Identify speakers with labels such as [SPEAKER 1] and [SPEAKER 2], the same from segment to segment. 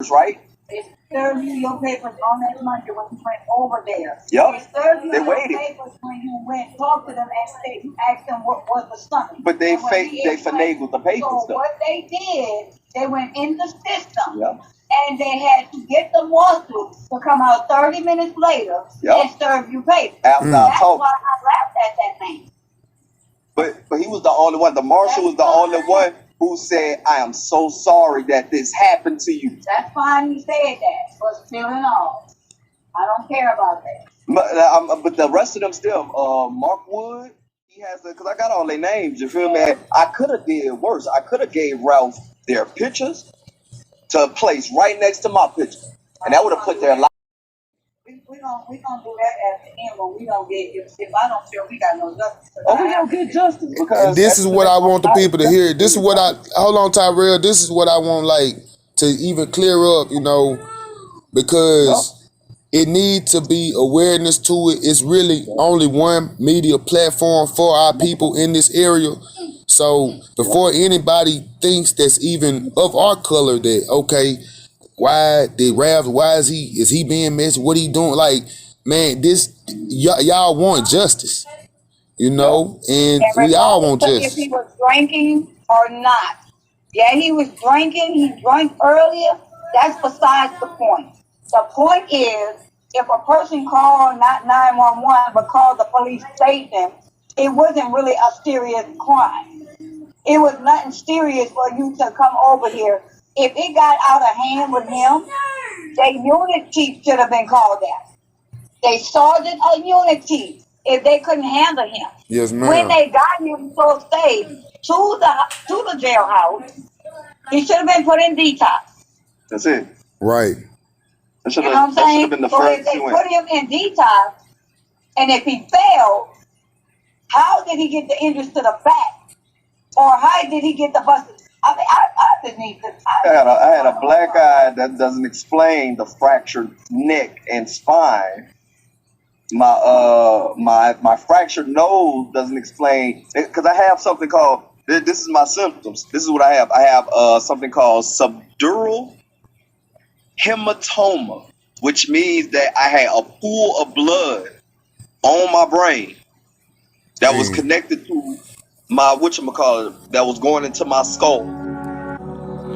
[SPEAKER 1] papers, right?
[SPEAKER 2] They served you your papers on that Monday when you went over there.
[SPEAKER 1] Yep.
[SPEAKER 2] They served you
[SPEAKER 1] They
[SPEAKER 2] your
[SPEAKER 1] waited.
[SPEAKER 2] papers when you went talk to them and asked them what was the something.
[SPEAKER 1] But they finagled the papers,
[SPEAKER 2] so
[SPEAKER 1] though.
[SPEAKER 2] what they did, they went in the system.
[SPEAKER 1] Yep.
[SPEAKER 2] And they had to get the lawsuit to come out 30 minutes later and serve you papers.
[SPEAKER 1] After
[SPEAKER 2] That's why I laughed at that man.
[SPEAKER 1] But he was the only one. The marshal was the only one who said, "I am so sorry that this happened to you."
[SPEAKER 2] That's fine he said that, but still in all, I don't care about that.
[SPEAKER 1] But the rest of them still, Mark Wood, he has because I got all their names, you feel me? I could have did worse. I could have gave Ralph their pictures to a place right next to my picture. And that would have put their life.
[SPEAKER 2] We gonna do that at the end when we don't get, if I don't feel we got no justice.
[SPEAKER 1] Oh, we don't get justice.
[SPEAKER 3] And this is what I want the people to hear. This is what hold on, Tyrell, this is what I want, like, to even clear up, you know, because it needs to be awareness to it. It's really only one media platform for our people in this area. So before anybody thinks that's even of our color that, okay, why is he being messy? What he doing? Like, man, y'all want justice, you know, and we all want justice.
[SPEAKER 2] If he was drinking or not. Yeah, he was drinking. He drank earlier. That's besides the point. The point is, if a person called not 911 but called the police station, it wasn't really a serious crime. It was nothing serious for you to come over here. If it got out of hand with him, the unit chief should have been called out. They sergeant or unit chief if they couldn't handle him.
[SPEAKER 3] Yes, ma'am.
[SPEAKER 2] When they got him so safe to the jailhouse, he should have been put in detox.
[SPEAKER 1] That's it.
[SPEAKER 3] Right.
[SPEAKER 1] You know what I'm saying? Been the
[SPEAKER 2] so if they put him in detox, and if he failed, how did he get the injuries to the back? Or how did he get the busted? I mean, I just need to.
[SPEAKER 1] I had a black eye that doesn't explain the fractured neck and spine. My fractured nose doesn't explain, because I have something called, this is my symptoms. This is what I have. I have something called subdural hematoma, which means that I had a pool of blood on my brain that was connected to my whatchamacallit, that was going into my skull.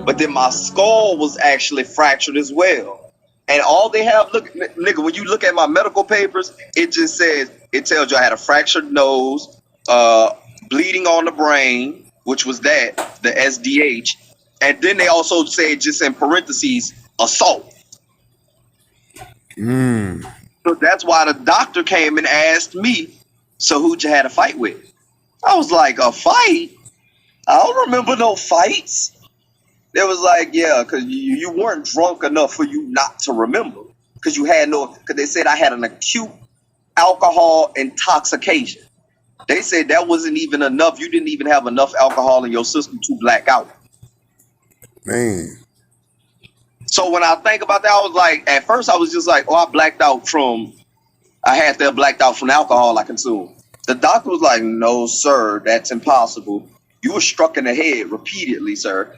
[SPEAKER 1] But then my skull was actually fractured as well. And all they have, look, nigga, when you look at my medical papers, it just says, it tells you I had a fractured nose, bleeding on the brain, which was the SDH. And then they also say, just in parentheses, assault. So that's why the doctor came and asked me, so who'd you had a fight with? I was like, a fight? I don't remember no fights. It was like, yeah, because you weren't drunk enough for you not to remember. Because they said I had an acute alcohol intoxication. They said that wasn't even enough. You didn't even have enough alcohol in your system to black out.
[SPEAKER 3] Man.
[SPEAKER 1] So when I think about that, I was like, at first I was just like, oh, I had to have blacked out from the alcohol I consumed. The doctor was like, no, sir, that's impossible. You were struck in the head repeatedly, sir.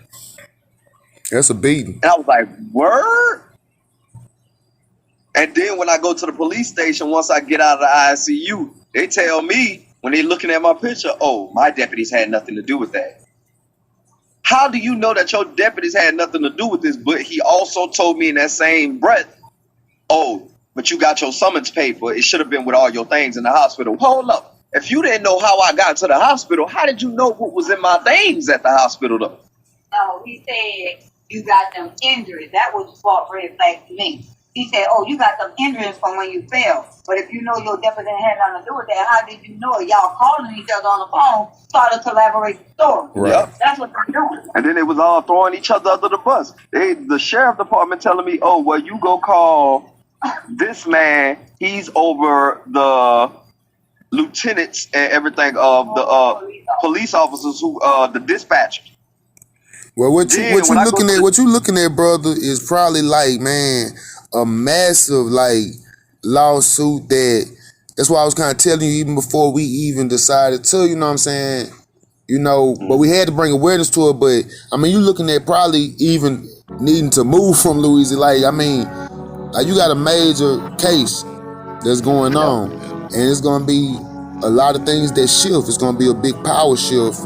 [SPEAKER 3] That's a beating.
[SPEAKER 1] And I was like, word? And then when I go to the police station, once I get out of the ICU, they tell me, when they're looking at my picture, oh, my deputies had nothing to do with that. How do you know that your deputies had nothing to do with this? But he also told me in that same breath, oh, but you got your summons paper. It should have been with all your things in the hospital. Hold up. If you didn't know how I got to the hospital, how did you know what was in my things at the hospital, though?
[SPEAKER 2] No, he said you got them injuries. That was what red flag to me. He said, oh, you got them injuries from when you fell. But if you know your deputy had nothing to do with that, how did you know it? Y'all calling each other on the phone, started to elaborate the story.
[SPEAKER 3] Right.
[SPEAKER 1] Yep.
[SPEAKER 2] That's what they're doing.
[SPEAKER 1] And then it was all throwing each other under the bus. The sheriff department telling me, oh, well, you go call this man. He's over the lieutenants and everything of the police officers who the dispatchers.
[SPEAKER 3] Well, what you looking at, brother, is probably like, man, a massive like lawsuit. That's why I was kind of telling you even before we even decided to, you know what I'm saying? You know, but we had to bring awareness to it. But I mean, you're looking at probably even needing to move from Louisiana. Like, I mean, like you got a major case that's going
[SPEAKER 1] Yep.
[SPEAKER 3] on, and it's gonna be a lot of things that shift. It's gonna be a big power shift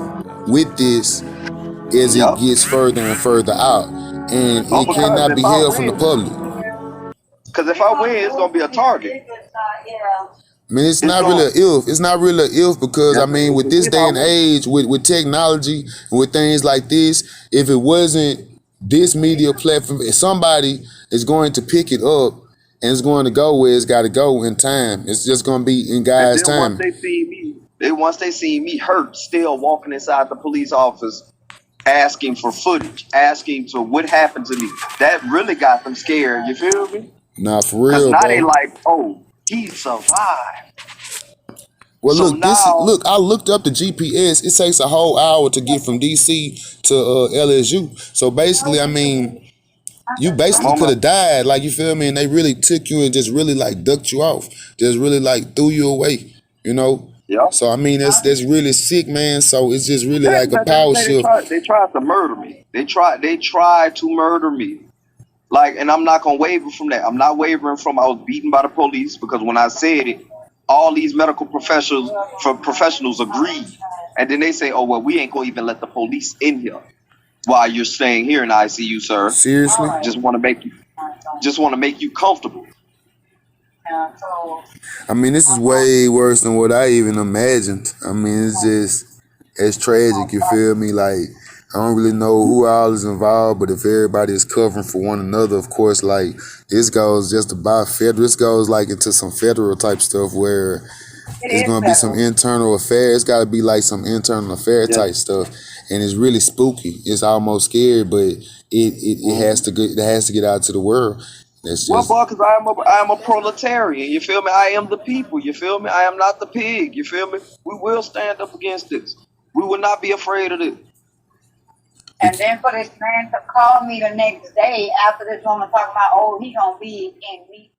[SPEAKER 3] with this as it
[SPEAKER 1] Yep.
[SPEAKER 3] gets further and further out, and
[SPEAKER 1] Oh,
[SPEAKER 3] it
[SPEAKER 1] because
[SPEAKER 3] cannot
[SPEAKER 1] if
[SPEAKER 3] be
[SPEAKER 1] I
[SPEAKER 3] held from the
[SPEAKER 1] win,
[SPEAKER 3] public.
[SPEAKER 1] because if I win, it's gonna be a target.
[SPEAKER 3] I mean, it's
[SPEAKER 1] It's
[SPEAKER 3] not really
[SPEAKER 1] going.
[SPEAKER 3] an if. It's not really an if because, I
[SPEAKER 1] Yes,
[SPEAKER 3] mean, with this
[SPEAKER 1] if
[SPEAKER 3] day
[SPEAKER 1] I
[SPEAKER 3] and
[SPEAKER 1] win.
[SPEAKER 3] age, with technology and with things like this, if it wasn't this media platform, if somebody is going to pick it up and it's going to go where it's got to go in time. It's just going to be in
[SPEAKER 1] And
[SPEAKER 3] God's
[SPEAKER 1] then
[SPEAKER 3] timing.
[SPEAKER 1] once they see me hurt, still walking inside the police office, asking for footage, asking for what happened to me, that really got them scared. You feel me?
[SPEAKER 3] Nah, for
[SPEAKER 1] Because
[SPEAKER 3] real,
[SPEAKER 1] now they
[SPEAKER 3] bro.
[SPEAKER 1] like, oh, he survived.
[SPEAKER 3] Well,
[SPEAKER 1] So now,
[SPEAKER 3] look. I looked up the GPS. It takes a whole hour to get from DC to LSU. So basically, I mean, you basically could
[SPEAKER 1] mama,
[SPEAKER 3] have died, like, you feel me? And they really took you and just really like ducked you off, just really like threw you away, you know.
[SPEAKER 1] yeah.
[SPEAKER 3] So I mean, that's really sick, man. So it's just really
[SPEAKER 1] Yeah,
[SPEAKER 3] like a
[SPEAKER 1] because they
[SPEAKER 3] power
[SPEAKER 1] say
[SPEAKER 3] shift.
[SPEAKER 1] they tried to murder me. They tried to murder me. Like, and I'm not gonna waver from that. I'm not wavering from I was beaten by the police, because when I said it, all these medical professionals agreed. And then they say, oh well, we ain't gonna even let the police in here while you're staying here in ICU, sir.
[SPEAKER 3] Seriously.
[SPEAKER 1] Just want to make you comfortable.
[SPEAKER 3] I mean, this is way worse than what I even imagined. I mean, it's tragic, you feel me? Like, I don't really know who all is involved, but if everybody is covering for one another, of course, like, this goes just about federal. This goes, like, into some federal type stuff where it's going to be some internal affair. It's got to be, like, some internal affair
[SPEAKER 1] Yeah.
[SPEAKER 3] type stuff. And it's really spooky. It's almost scary, but it has to get out to the world. That's
[SPEAKER 1] Well,
[SPEAKER 3] just...
[SPEAKER 1] boy, because I am a proletarian. You feel me? I am the people. You feel me? I am not the pig. You feel me? We will stand up against this. We will not be afraid of this.
[SPEAKER 2] And then for this man to call me the next day after this woman talking about, oh, he gonna be in me